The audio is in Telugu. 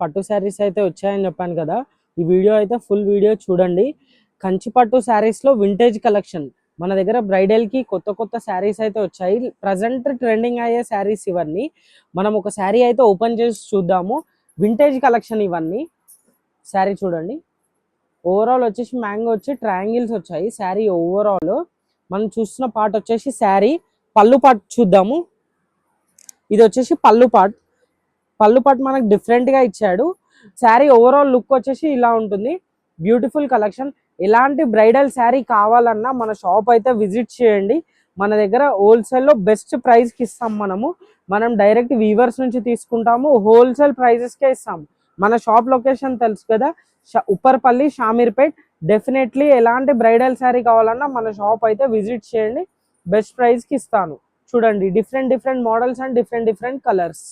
పట్టు శారీస్ అయితే వచ్చాయని చెప్పాను కదా, ఈ వీడియో అయితే ఫుల్ వీడియో చూడండి. కంచి పట్టు శారీస్లో వింటేజ్ కలెక్షన్ మన దగ్గర బ్రైడల్కి కొత్త కొత్త శారీస్ అయితే వచ్చాయి. ప్రజెంట్ ట్రెండింగ్ అయ్యే శారీస్ ఇవన్నీ. మనం ఒక శారీ అయితే ఓపెన్ చేసి చూద్దాము. వింటేజ్ కలెక్షన్ ఇవన్నీ. శారీ చూడండి, ఓవరాల్ వచ్చేసి మ్యాంగో వచ్చి ట్రయాంగిల్స్ వచ్చాయి. శారీ ఓవరాల్ మనం చూస్తున్న పార్ట్ వచ్చేసి శారీ పళ్ళు పార్ట్ చూద్దాము. ఇది వచ్చేసి పళ్ళు పార్ట్. పళ్ళు పార్ట్ మనకు డిఫరెంట్గా ఇచ్చాడు. శారీ ఓవరాల్ లుక్ వచ్చేసి ఇలా ఉంటుంది. Beautiful collection. ఎలాంటి బ్రైడల్ శారీ కావాలన్నా మన షాప్ అయితే విజిట్ చేయండి. మన దగ్గర హోల్సేల్లో బెస్ట్ ప్రైస్కి ఇస్తాం. మనం డైరెక్ట్ వీవర్స్ నుంచి తీసుకుంటాము, హోల్సేల్ ప్రైజెస్కే ఇస్తాము. మన షాప్ లొకేషన్ తెలుసు కదా, ఉప్పర్పల్లి, షామీర్పేట్. డెఫినెట్లీ ఎలాంటి బ్రైడల్ శారీ కావాలన్నా మన షాప్ అయితే విజిట్ చేయండి. బెస్ట్ ప్రైస్కి ఇస్తాను. చూడండి, different models and different colours.